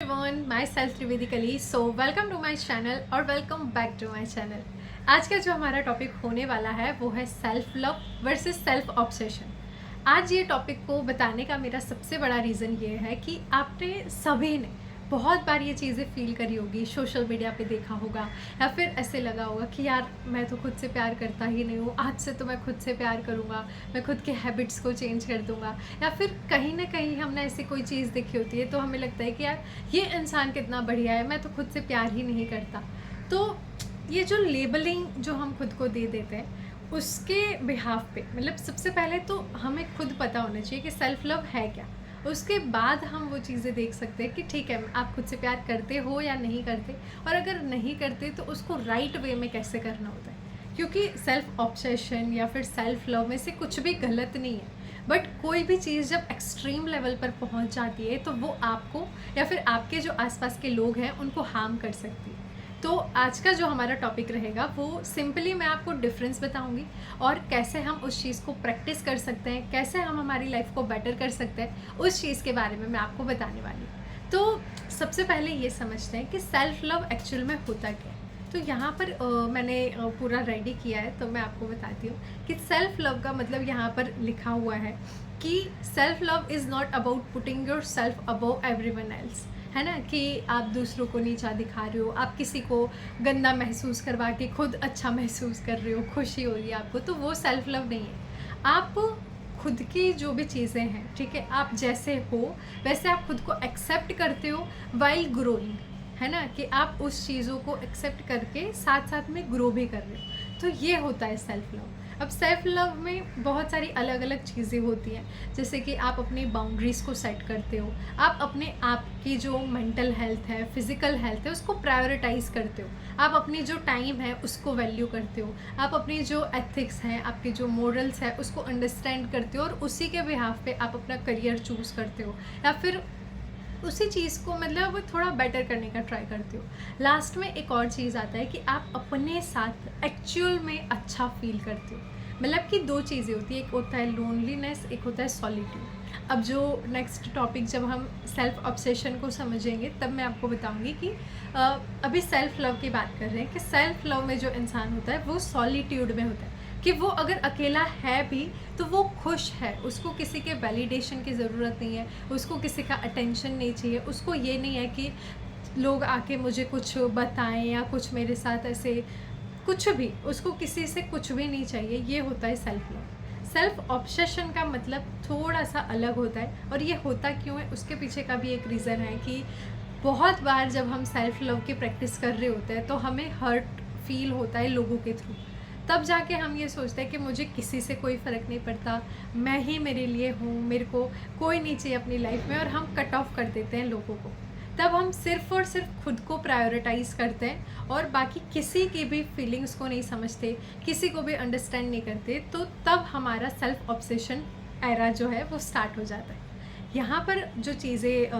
everyone, myself Trivedi Kali. So welcome to my channel और welcome back to my channel. आज का जो हमारा टॉपिक होने वाला है वो है self love versus self obsession. आज ये टॉपिक को बताने का मेरा सबसे बड़ा रीज़न ये है कि आपने सभी ने बहुत बार ये चीज़ें फील करी होगी, सोशल मीडिया पे देखा होगा या फिर ऐसे लगा होगा कि यार मैं तो खुद से प्यार करता ही नहीं हूँ, आज से तो मैं खुद से प्यार करूँगा, मैं खुद के हैबिट्स को चेंज कर दूँगा। या फिर कहीं ना कहीं हमने ऐसी कोई चीज़ देखी होती है तो हमें लगता है कि यार ये इंसान कितना बढ़िया है, मैं तो खुद से प्यार ही नहीं करता। तो ये जो लेबलिंग जो हम खुद को दे देते हैं उसके बिहाफ पे मतलब सबसे पहले तो हमें खुद पता होना चाहिए कि सेल्फ लव है क्या। उसके बाद हम वो चीज़ें देख सकते हैं कि ठीक है आप खुद से प्यार करते हो या नहीं करते, और अगर नहीं करते तो उसको राइट वे में कैसे करना होता है। क्योंकि सेल्फ ऑब्सेशन या फिर सेल्फ लव में से कुछ भी गलत नहीं है, बट कोई भी चीज़ जब एक्सट्रीम लेवल पर पहुंच जाती है तो वो आपको या फिर आपके जो आसपास के लोग हैं उनको हार्म कर सकती है। तो आज का जो हमारा टॉपिक रहेगा वो सिंपली मैं आपको डिफरेंस बताऊंगी और कैसे हम उस चीज़ को प्रैक्टिस कर सकते हैं, कैसे हम हमारी लाइफ को बेटर कर सकते हैं, उस चीज़ के बारे में मैं आपको बताने वाली हूँ। तो सबसे पहले ये समझते हैं कि सेल्फ लव एक्चुअल में होता क्या है। तो यहाँ पर मैंने पूरा रेडी किया है तो मैं आपको बताती हूँ कि सेल्फ लव का मतलब यहाँ पर लिखा हुआ है कि self love is not about putting your self above everyone else, है ना, कि आप दूसरों को नीचा दिखा रहे हो, आप किसी को गंदा महसूस करवा के खुद अच्छा महसूस कर रहे हो, खुशी हो रही है आपको, तो वो सेल्फ लव नहीं है। आप खुद की जो भी चीज़ें हैं, ठीक है, आप जैसे हो वैसे आप खुद को एक्सेप्ट करते हो वाइल ग्रोइंग, है ना, कि आप उस चीज़ों को एक्सेप्ट करके साथ साथ में ग्रो भी कर रहे हो। तो ये होता है सेल्फ लव। अब सेल्फ लव में बहुत सारी अलग अलग चीज़ें होती हैं, जैसे कि आप अपनी बाउंड्रीज़ को सेट करते हो, आप अपने आप की जो मेंटल हेल्थ है, फिज़िकल हेल्थ है, उसको प्रायोरिटाइज़ करते हो, आप अपनी जो टाइम है उसको वैल्यू करते हो, आप अपनी जो एथिक्स हैं, आपके जो मोरल्स है उसको अंडरस्टैंड करते हो और उसी के बिहाफ पे आप अपना करियर चूज़ करते हो या फिर उसी चीज़ को मतलब थोड़ा बेटर करने का ट्राई करते हो। लास्ट में एक और चीज़ आता है कि आप अपने साथ एक्चुअल में अच्छा फील करते हो। मतलब कि दो चीज़ें होती है, एक होता है लोनलीनेस, एक होता है सॉलिट्यूड। अब जो नेक्स्ट टॉपिक जब हम सेल्फ ऑब्सेशन को समझेंगे तब मैं आपको बताऊंगी कि अभी सेल्फ लव की बात कर रहे हैं कि सेल्फ लव में जो इंसान होता है वो सॉलिट्यूड में होता है, कि वो अगर अकेला है भी तो वो खुश है, उसको किसी के वैलिडेशन की ज़रूरत नहीं है, उसको किसी का अटेंशन नहीं चाहिए, उसको ये नहीं है कि लोग आके मुझे कुछ बताएं या कुछ मेरे साथ ऐसे कुछ भी, उसको किसी से कुछ भी नहीं चाहिए। ये होता है सेल्फ लव। सेल्फ ऑब्सेशन का मतलब थोड़ा सा अलग होता है, और ये होता क्यों है उसके पीछे का भी एक रीज़न है कि बहुत बार जब हम सेल्फ लव की प्रैक्टिस कर रहे होते हैं तो हमें हर्ट फील होता है लोगों के थ्रू, तब जाके हम ये सोचते हैं कि मुझे किसी से कोई फ़र्क नहीं पड़ता, मैं ही मेरे लिए हूँ, मेरे को कोई नहीं चाहिए अपनी लाइफ में, और हम कट ऑफ कर देते हैं लोगों को। तब हम सिर्फ़ और सिर्फ खुद को प्रायोरिटाइज़ करते हैं और बाकी किसी की भी फीलिंग्स को नहीं समझते, किसी को भी अंडरस्टैंड नहीं करते। तो तब हमारा सेल्फ ऑब्सेशन एरा जो है वो स्टार्ट हो जाता है। यहाँ पर जो चीज़ें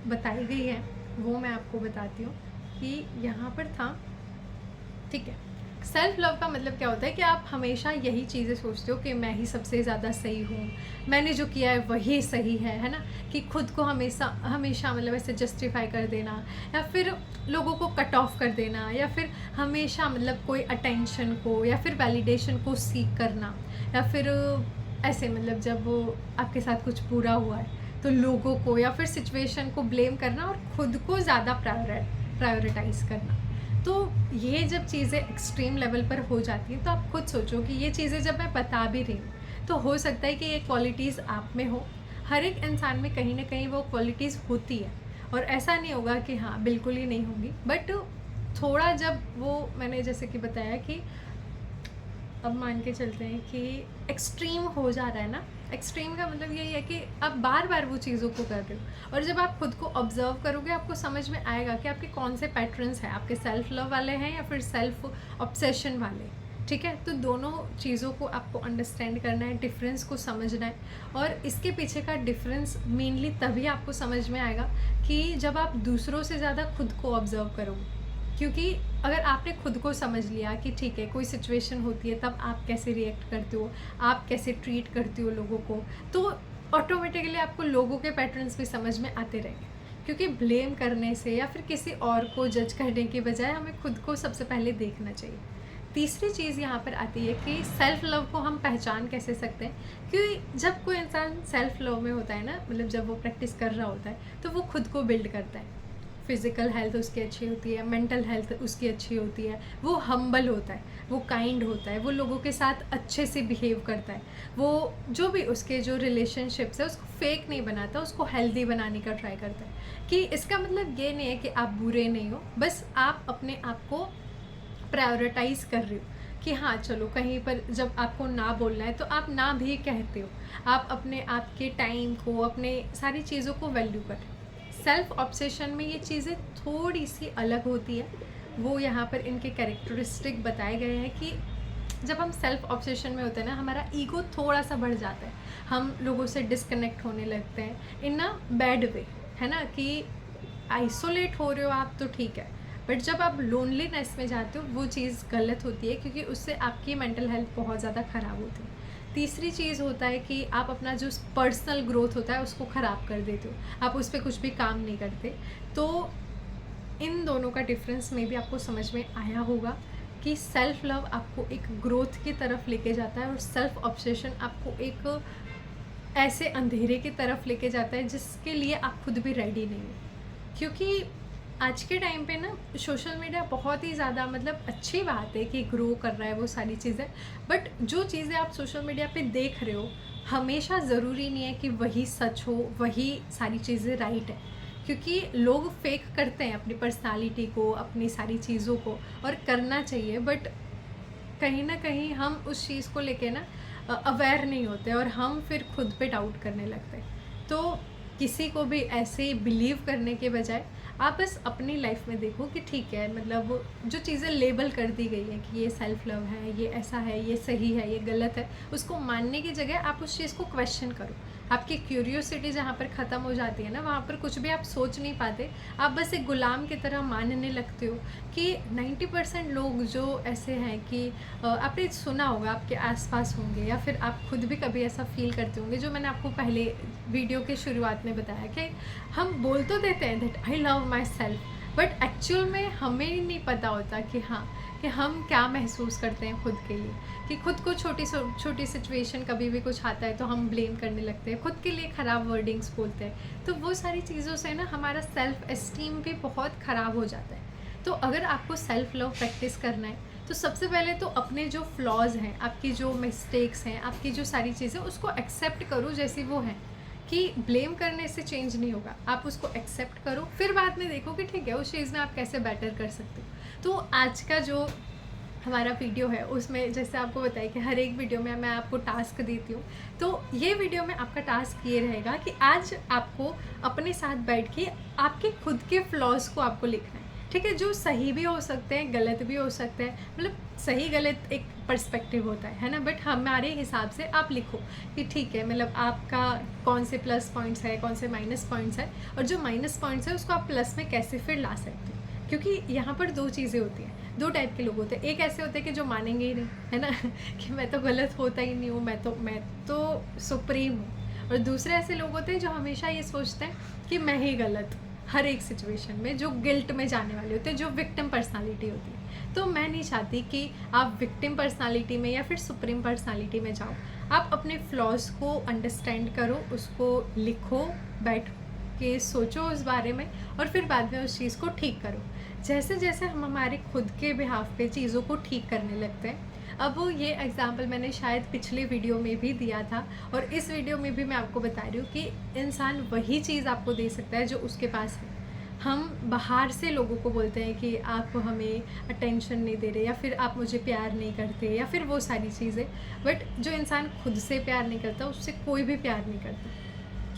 बताई गई हैं वो मैं आपको बताती हूँ कि यहाँ पर था, ठीक है। सेल्फ लव का मतलब क्या होता है कि आप हमेशा यही चीज़ें सोचते हो कि मैं ही सबसे ज़्यादा सही हूँ, मैंने जो किया है वही सही है ना, कि खुद को हमेशा हमेशा मतलब ऐसे जस्टिफाई कर देना या फिर लोगों को कट ऑफ कर देना या फिर हमेशा मतलब कोई अटेंशन को या फिर वैलिडेशन को सीख करना, या फिर ऐसे मतलब जब आपके साथ कुछ बुरा हुआ है तो लोगों को या फिर सिचुएशन को ब्लेम करना और खुद को ज़्यादा प्रायोरिटाइज़ करना। तो ये जब चीज़ें एक्सट्रीम लेवल पर हो जाती हैं तो आप खुद सोचो कि ये चीज़ें जब मैं बता भी रही हूँ तो हो सकता है कि ये क्वालिटीज़ आप में हो। हर एक इंसान में कहीं ना कहीं वो क्वालिटीज़ होती है, और ऐसा नहीं होगा कि हाँ बिल्कुल ही नहीं होंगी, बट थोड़ा जब वो मैंने जैसे कि बताया कि अब मान के चलते हैं कि एक्सट्रीम हो जा रहा है ना, एक्सट्रीम का मतलब यही है कि आप बार बार वो चीज़ों को कर रहे हो, और जब आप खुद को ऑब्जर्व करोगे आपको समझ में आएगा कि आपके कौन से पैटर्न्स हैं, आपके सेल्फ लव वाले हैं या फिर सेल्फ ऑब्सेशन वाले, ठीक है। तो दोनों चीज़ों को आपको अंडरस्टैंड करना है, डिफरेंस को समझना है, और इसके पीछे का डिफरेंस मेनली तभी आपको समझ में आएगा कि जब आप दूसरों से ज़्यादा खुद को ऑब्जर्व करोगे। क्योंकि अगर आपने खुद को समझ लिया कि ठीक है कोई सिचुएशन होती है तब आप कैसे रिएक्ट करते हो, आप कैसे ट्रीट करते हो लोगों को, तो ऑटोमेटिकली आपको लोगों के पैटर्न्स भी समझ में आते रहेंगे। क्योंकि ब्लेम करने से या फिर किसी और को जज करने के बजाय हमें खुद को सबसे पहले देखना चाहिए। तीसरी चीज़ यहाँ पर आती है कि सेल्फ़ लव को हम पहचान कैसे सकते हैं, क्योंकि जब कोई इंसान सेल्फ़ लव में होता है ना, मतलब जब वो प्रैक्टिस कर रहा होता है तो वो खुद को बिल्ड करता है। फिज़िकल हेल्थ उसकी अच्छी होती है, मेंटल हेल्थ उसकी अच्छी होती है, वो हम्बल होता है, वो काइंड होता है, वो लोगों के साथ अच्छे से बिहेव करता है, वो जो भी उसके जो रिलेशनशिप्स है उसको फेक नहीं बनाता, उसको हेल्दी बनाने का ट्राई करता है। कि इसका मतलब ये नहीं है कि आप बुरे नहीं हो, बस आप अपने आप को प्रायोरिटाइज़ कर रहे हो कि हाँ चलो कहीं पर जब आपको ना बोलना है तो आप ना भी कहते हो, आप अपने आप के टाइम को, अपने सारी चीज़ों को वैल्यू करें। सेल्फ ऑब्सेशन में ये चीज़ें थोड़ी सी अलग होती है, वो यहाँ पर इनके कैरेक्टरिस्टिक बताए गए हैं कि जब हम सेल्फ ऑब्सेशन में होते हैं ना, हमारा ईगो थोड़ा सा बढ़ जाता है, हम लोगों से डिस्कनेक्ट होने लगते हैं इन अ बैड वे, है ना, कि आइसोलेट हो रहे हो आप तो ठीक है, बट जब आप लोनलीनेस में जाते हो वो चीज़ गलत होती है, क्योंकि उससे आपकी मेंटल हेल्थ बहुत ज़्यादा ख़राब होती है। तीसरी चीज़ होता है कि आप अपना जो पर्सनल ग्रोथ होता है उसको ख़राब कर देते हो, आप उस पर कुछ भी काम नहीं करते। तो इन दोनों का डिफरेंस में भी आपको समझ में आया होगा कि सेल्फ़ लव आपको एक ग्रोथ की तरफ लेके जाता है और सेल्फ़ ऑब्सेशन आपको एक ऐसे अंधेरे की तरफ लेके जाता है जिसके लिए आप खुद भी रेडी नहीं हो। क्योंकि आज के टाइम पे ना सोशल मीडिया बहुत ही ज़्यादा, मतलब अच्छी बात है कि ग्रो कर रहा है वो सारी चीज़ें, बट जो चीज़ें आप सोशल मीडिया पे देख रहे हो हमेशा ज़रूरी नहीं है कि वही सच हो, वही सारी चीज़ें राइट है। क्योंकि लोग फेक करते हैं अपनी पर्सनालिटी को, अपनी सारी चीज़ों को, और करना चाहिए, बट कहीं ना कहीं हम उस चीज़ को लेके ना अवेयर नहीं होते और हम फिर खुद पे डाउट करने लगते हैं। तो किसी को भी ऐसे ही बिलीव करने के बजाय आप बस अपनी लाइफ में देखो कि ठीक है, मतलब जो चीज़ें लेबल कर दी गई हैं कि ये सेल्फ लव है, ये ऐसा है, ये सही है, ये गलत है, उसको मानने की जगह आप उस चीज़ को क्वेश्चन करो। आपकी क्यूरियोसिटी जहाँ पर ख़त्म हो जाती है ना, वहाँ पर कुछ भी आप सोच नहीं पाते, आप बस एक गुलाम की तरह मानने लगते हो कि 90% लोग जो ऐसे हैं कि आपने सुना होगा, आपके आसपास होंगे या फिर आप खुद भी कभी ऐसा फील करते होंगे, जो मैंने आपको पहले वीडियो के शुरुआत में बताया कि हम बोल तो देते हैं that I love my self, but actual में हमें ही नहीं पता होता कि हाँ, कि हम क्या महसूस करते हैं खुद के लिए, कि खुद को छोटी सिचुएशन कभी भी कुछ आता है तो हम ब्लेम करने लगते हैं, खुद के लिए ख़राब वर्डिंग्स बोलते हैं। तो वो सारी चीज़ों से ना हमारा सेल्फ़ एस्टीम भी बहुत ख़राब हो जाता है। तो अगर आपको सेल्फ़ लव प्रैक्टिस करना है तो सबसे पहले तो अपने जो फ्लॉज़ हैं, आपकी जो मिस्टेक्स हैं, आपकी जो सारी चीज़ें, उसको एक्सेप्ट करो जैसी वो हैं, कि ब्लेम करने से चेंज नहीं होगा, आप उसको एक्सेप्ट करो, फिर बाद में देखो कि ठीक है उस चीज़ में आप कैसे बेटर कर सकते हो। तो आज का जो हमारा वीडियो है उसमें जैसे आपको बताया कि हर एक वीडियो में मैं आपको टास्क देती हूँ, तो ये वीडियो में आपका टास्क ये रहेगा कि आज आपको अपने साथ बैठ के आपके खुद के फ्लॉज़ को आपको लिखना है, ठीक है, जो सही भी हो सकते हैं, गलत भी हो सकते हैं, मतलब सही गलत एक पर्सपेक्टिव होता है ना, बट हमारे हिसाब से आप लिखो कि ठीक है, मतलब आपका कौन से प्लस पॉइंट्स है, कौन से माइनस पॉइंट्स है, और जो माइनस पॉइंट्स है उसको आप प्लस में कैसे फिर ला सकते हो। क्योंकि यहाँ पर दो चीज़ें होती हैं, दो टाइप के लोग होते हैं, एक ऐसे होते हैं कि जो मानेंगे ही नहीं, है ना कि मैं तो गलत होता ही नहीं हूँ, मैं तो सुप्रीम हूँ, और दूसरे ऐसे लोग होते हैं जो हमेशा ये सोचते हैं कि मैं ही गलत हूँ हर एक सिचुएशन में, जो गिल्ट में जाने वाले होते हैं, जो विक्टिम पर्सनालिटी होती है। तो मैं नहीं चाहती कि आप विक्टिम पर्सनालिटी में या फिर सुप्रीम पर्सनालिटी में जाओ, आप अपने फ्लॉज को अंडरस्टैंड करो, उसको लिखो, बैठ के सोचो उस बारे में, और फिर बाद में उस चीज़ को ठीक करो। जैसे जैसे हम हमारे खुद के बिहाफ पे चीज़ों को ठीक करने लगते हैं, अब वो ये एग्ज़ाम्पल मैंने शायद पिछले वीडियो में भी दिया था, और इस वीडियो में भी मैं आपको बता रही हूँ कि इंसान वही चीज़ आपको दे सकता है जो उसके पास है। हम बाहर से लोगों को बोलते हैं कि आप हमें अटेंशन नहीं दे रहे, या फिर आप मुझे प्यार नहीं करते, या फिर वो सारी चीज़ें, बट जो इंसान खुद से प्यार नहीं करता उससे कोई भी प्यार नहीं करता,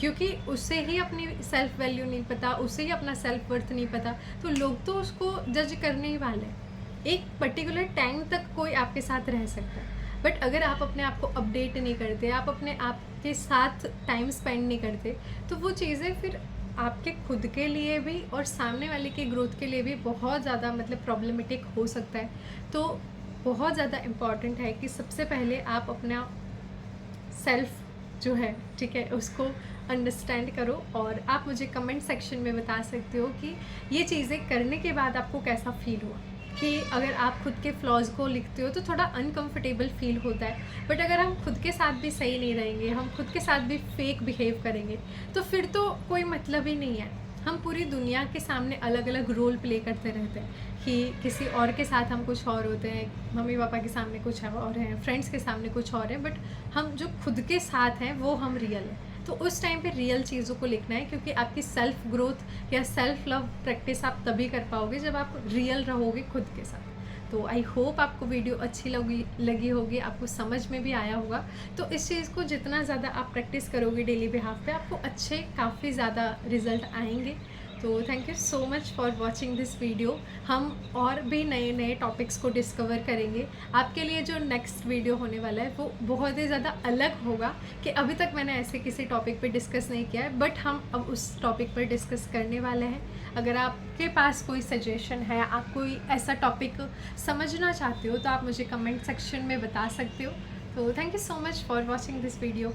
क्योंकि उससे ही अपनी सेल्फ़ वैल्यू नहीं पता, उससे ही अपना सेल्फ वर्थ नहीं पता, तो लोग तो उसको जज करने ही वाले हैं। एक पर्टिकुलर टाइम तक कोई आपके साथ रह सकता है, बट अगर आप अपने आप को अपडेट नहीं करते, आप अपने आप के साथ टाइम स्पेंड नहीं करते, तो वो चीज़ें फिर आपके खुद के लिए भी और सामने वाले की ग्रोथ के लिए भी बहुत ज़्यादा, मतलब प्रॉब्लमेटिक हो सकता है। तो बहुत ज़्यादा इम्पॉर्टेंट है कि सबसे पहले आप अपना सेल्फ जो है, ठीक है, उसको अंडरस्टैंड करो और आप मुझे कमेंट सेक्शन में बता सकते हो कि ये चीज़ें करने के बाद आपको कैसा फील हुआ। कि अगर आप खुद के फ्लॉज़ को लिखते हो तो थोड़ा अनकंफर्टेबल फील होता है, बट अगर हम खुद के साथ भी सही नहीं रहेंगे, हम खुद के साथ भी फेक बिहेव करेंगे, तो फिर तो कोई मतलब ही नहीं है। हम पूरी दुनिया के सामने अलग अलग रोल प्ले करते रहते हैं कि किसी और के साथ हम कुछ और होते हैं, मम्मी पापा के सामने कुछ और हैं, फ्रेंड्स के सामने कुछ और है, बट हम जो खुद के साथ हैं वो हम रियल हैं। तो उस टाइम पे रियल चीज़ों को लिखना है, क्योंकि आपकी सेल्फ ग्रोथ या सेल्फ लव प्रैक्टिस आप तभी कर पाओगे जब आप रियल रहोगे खुद के साथ। तो आई होप आपको वीडियो अच्छी लगी होगी, आपको समझ में भी आया होगा। तो इस चीज़ को जितना ज़्यादा आप प्रैक्टिस करोगे डेली बिहाफ पे, आपको अच्छे काफ़ी ज़्यादा रिजल्ट आएंगे। तो thank you so much for watching this video. हम और भी नए नए टॉपिक्स को डिस्कवर करेंगे। आपके लिए जो नेक्स्ट वीडियो होने वाला है वो बहुत ही ज़्यादा अलग होगा, कि अभी तक मैंने ऐसे किसी टॉपिक पे डिस्कस नहीं किया है, बट हम अब उस टॉपिक पर डिस्कस करने वाले हैं। अगर आपके पास कोई सजेशन है, आप कोई ऐसा टॉपिक समझना चाहते हो, तो आप मुझे कमेंट सेक्शन में बता सकते हो। तो thank you so much for watching this video.